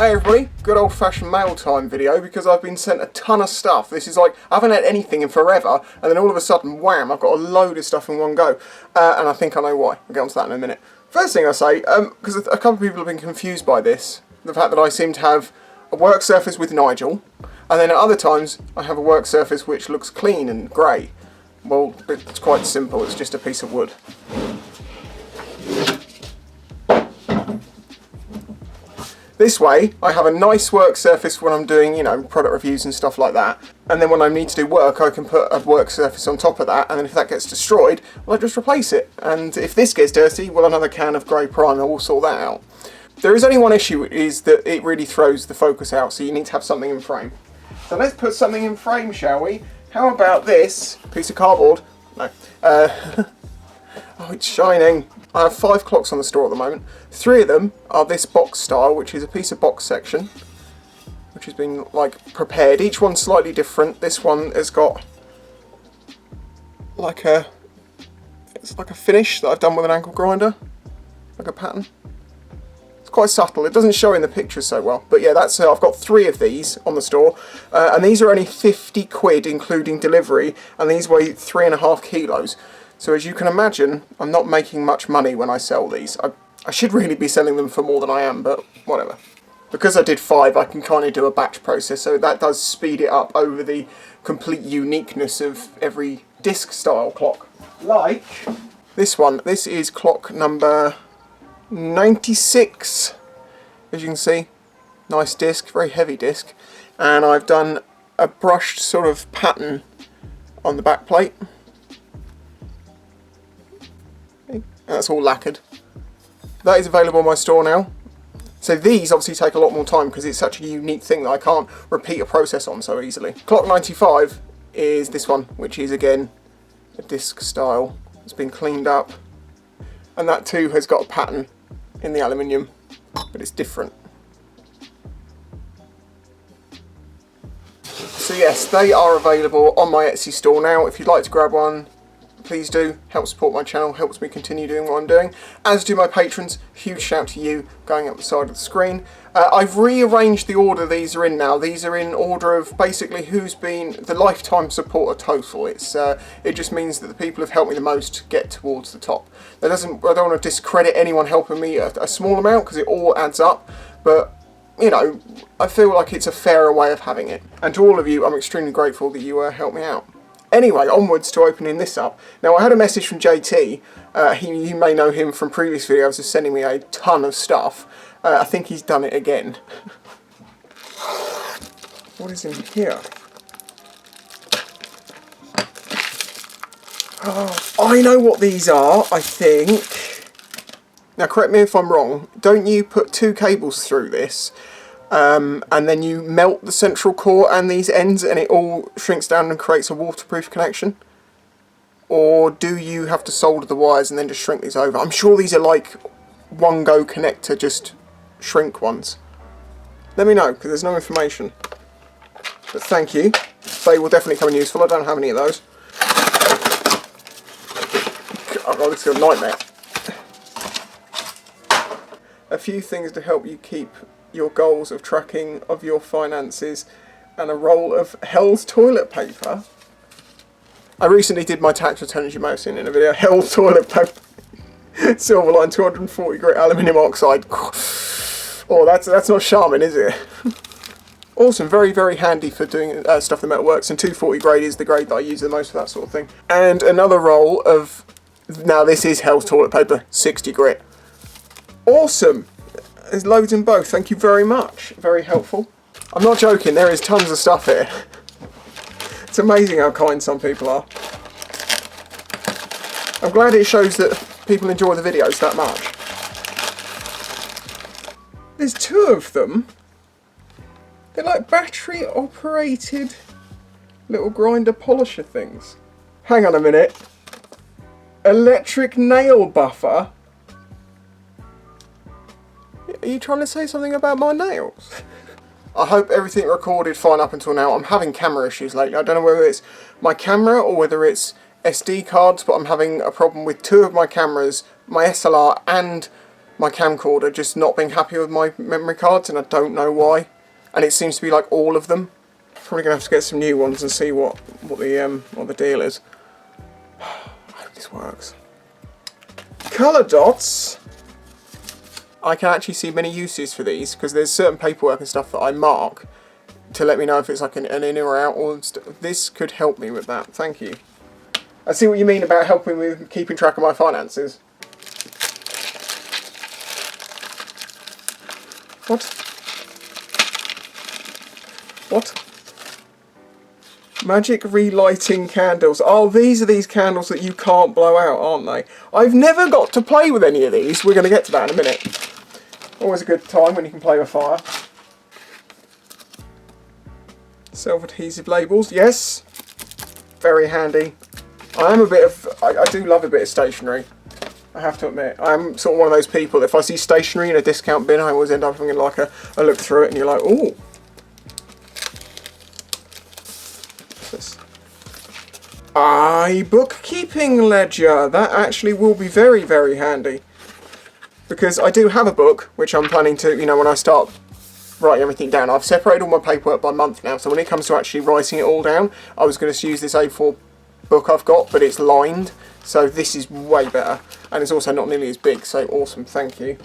Hey everybody, good old fashioned mail time video because I've been sent a ton of stuff. This is like, I haven't had anything in forever and then all of a sudden, wham, I've got a load of stuff in one go. And I think I know why. I'll get onto that in a minute. First thing I say, because a couple of people have been confused by this, the fact that I seem to have a work surface with Nigel, and then at other times I have a work surface which looks clean and grey. Well, it's quite simple, it's just a piece of wood. This way, I have a nice work surface when I'm doing, you know, product reviews and stuff like that. And then when I need to do work, I can put a work surface on top of that. And then if that gets destroyed, well, I just replace it. And if this gets dirty, well, another can of grey primer will sort that out. There is only one issue, is that it really throws the focus out. So you need to have something in frame. So let's put something in frame, shall we? How about this piece of cardboard? No. Oh, it's shining. I have 5 clocks on the store at the moment. 3 of them are this box style, which is a piece of box section, which has been like prepared. Each one's slightly different. This one has got like it's like a finish that I've done with an angle grinder, like a pattern. It's quite subtle. It doesn't show in the picture so well, but yeah, that's I've got 3 of these on the store, and these are only 50 quid including delivery, and these weigh 3.5 kilos. So as you can imagine, I'm not making much money when I sell these. I should really be selling them for more than I am, but whatever. Because I did 5, I can kind of do a batch process, so that does speed it up over the complete uniqueness of every disc style clock. Like this one. This is clock number 96. As you can see, nice disc, very heavy disc. And I've done a brushed sort of pattern on the back plate. That's all lacquered. That is available on my store now. So these obviously take a lot more time because it's such a unique thing that I can't repeat a process on so easily. Clock 95 is this one, which is again a disc style. It's been cleaned up. And that too has got a pattern in the aluminium, but it's different. So yes, they are available on my Etsy store now. If you'd like to grab one, please do. Help support my channel, helps me continue doing what I'm doing, as do my patrons. Huge shout to you going up the side of the screen. I've rearranged the order these are in now. These are in order of basically who's been the lifetime supporter total. It just means that the people who've helped me the most get towards the top. I don't want to discredit anyone helping me a small amount because it all adds up, but you know, I feel like it's a fairer way of having it. And to all of you, I'm extremely grateful that you helped me out. Anyway, onwards to opening this up. Now, I had a message from JT. You may know him from previous videos of sending me a ton of stuff. I think he's done it again. What is in here? Oh, I know what these are, I think. Now, correct me if I'm wrong. Don't you put 2 cables through this? And then you melt the central core and these ends and it all shrinks down and creates a waterproof connection? Or do you have to solder the wires and then just shrink these over? I'm sure these are like one-go connector, just shrink ones. Let me know, because there's no information. But thank you. They will definitely come in useful. I don't have any of those. Oh god, this is a nightmare. A few things to help you keep your goals of tracking of your finances, and a roll of Hell's toilet paper. I recently did my tax return, as you may have seen in a video. Hell's toilet paper. Silverline 240 grit aluminium oxide. Oh, that's not Charmin, is it? Awesome, very, very handy for doing stuff that metalworks, and 240 grade is the grade that I use the most for that sort of thing. And another roll of, now this is Hell's toilet paper, 60 grit. Awesome. There's loads in both, thank you very much. Very helpful. I'm not joking, there is tons of stuff here. It's amazing how kind some people are. I'm glad it shows that people enjoy the videos that much. There's 2 of them. They're like battery operated little grinder polisher things. Hang on a minute. Electric nail buffer? Are you trying to say something about my nails? I hope everything recorded fine up until now. I'm having camera issues lately. I don't know whether it's my camera or whether it's SD cards, but I'm having a problem with 2 of my cameras, my SLR and my camcorder just not being happy with my memory cards, and I don't know why. And it seems to be like all of them. Probably gonna have to get some new ones and see what the deal is. I hope this works. Colour dots. I can actually see many uses for these because there's certain paperwork and stuff that I mark to let me know if it's like an in or out, or this could help me with that. Thank you. I see what you mean about helping with keeping track of my finances. What? What? Magic relighting candles. Oh, these are these candles that you can't blow out, aren't they? I've never got to play with any of these. We're going to get to that in a minute. Always a good time when you can play with fire. Self-adhesive labels, yes. Very handy. I do love a bit of stationery. I have to admit. I'm sort of one of those people, if I see stationery in a discount bin, I always end up having like a look through it and you're like, ooh. What's this? Bookkeeping ledger. That actually will be very, very handy. Because I do have a book, which I'm planning to, you know, when I start writing everything down. I've separated all my paperwork by month now, so when it comes to actually writing it all down, I was going to use this A4 book I've got, but it's lined, so this is way better. And it's also not nearly as big, so awesome, thank you.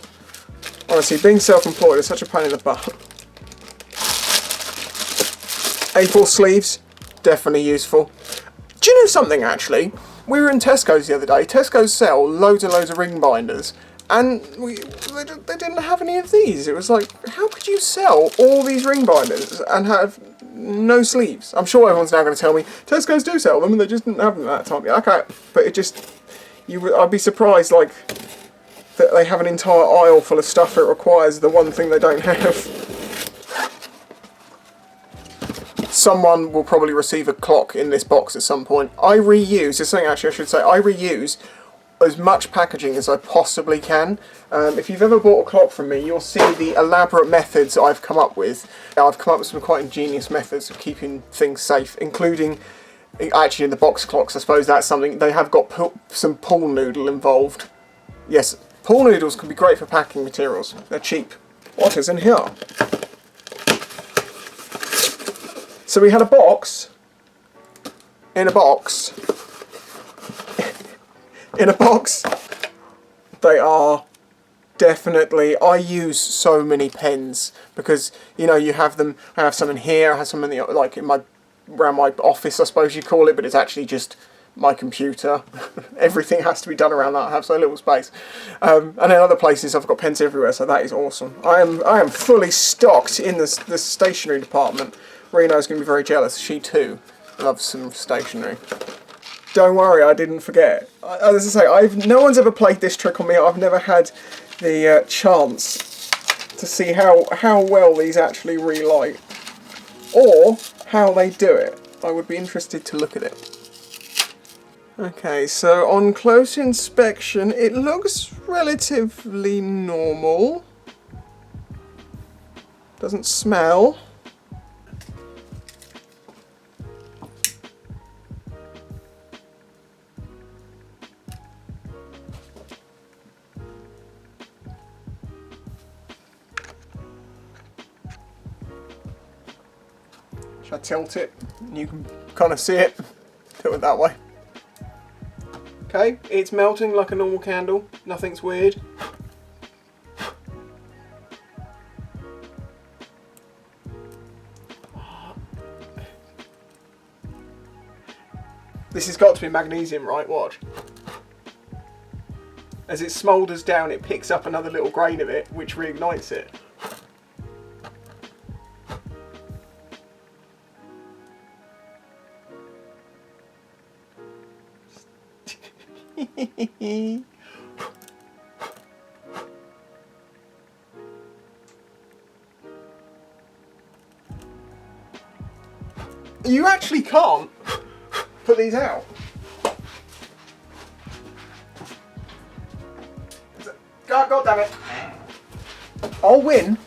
Honestly, being self-employed is such a pain in the butt. A4 sleeves, definitely useful. Do you know something, actually? We were in Tesco's the other day. Tesco's sell loads and loads of ring binders. And they didn't have any of these. It was like, how could you sell all these ring binders and have no sleeves? I'm sure everyone's now going to tell me, Tesco's do sell them and they just didn't have them at that time. Yeah, okay, but it just, I'd be surprised, like, that they have an entire aisle full of stuff that requires the one thing they don't have. Someone will probably receive a clock in this box at some point. I reuse, there's something actually I should say, I reuse as much packaging as I possibly can. If you've ever bought a clock from me, you'll see the elaborate methods I've come up with. Now, I've come up with some quite ingenious methods of keeping things safe, including, actually in the box clocks, I suppose that's something, they have got some pool noodle involved. Yes, pool noodles can be great for packing materials. They're cheap. What is in here? So we had a box, in a box, they are definitely, I use so many pens because, you know, you have them, I have some in here, I have some in the, like in my, around my office I suppose you call it, but it's actually just my computer. Everything has to be done around that, I have so little space. And in other places I've got pens everywhere, so that is awesome. I am fully stocked in the stationery department. Reno's going to be very jealous, she too loves some stationery. Don't worry, I didn't forget. As I say, no one's ever played this trick on me. I've never had the chance to see how well these actually relight, or how they do it. I would be interested to look at it. Okay, so on close inspection, it looks relatively normal. Doesn't smell. Should I tilt it? You can kind of see it. Tilt it that way. Okay, it's melting like a normal candle. Nothing's weird. This has got to be magnesium, right? Watch. As it smoulders down, it picks up another little grain of it, which reignites it. You actually can't put these out. God damn it. I'll win.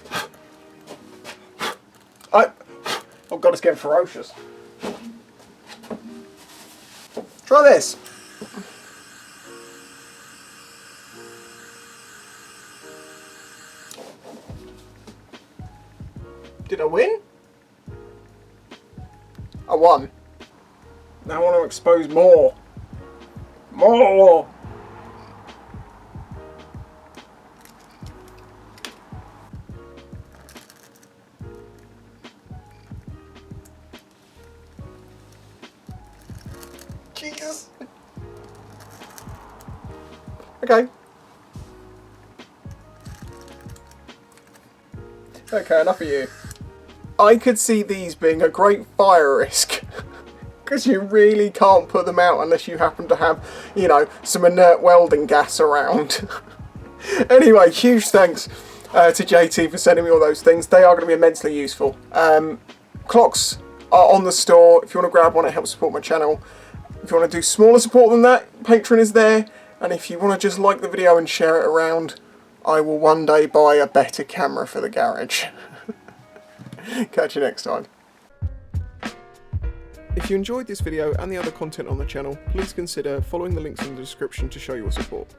Oh god, it's getting ferocious. Try this. Did I win? I won. Now I want to expose more. More! Jesus! Okay. Okay, enough of you. I could see these being a great fire risk. Because you really can't put them out unless you happen to have, you know, some inert welding gas around. Anyway, huge thanks to JT for sending me all those things. They are going to be immensely useful. Clocks are on the store. If you want to grab one, it helps support my channel. If you want to do smaller support than that, Patreon is there. And if you want to just like the video and share it around, I will one day buy a better camera for the garage. Catch you next time. If you enjoyed this video and the other content on the channel, please consider following the links in the description to show your support.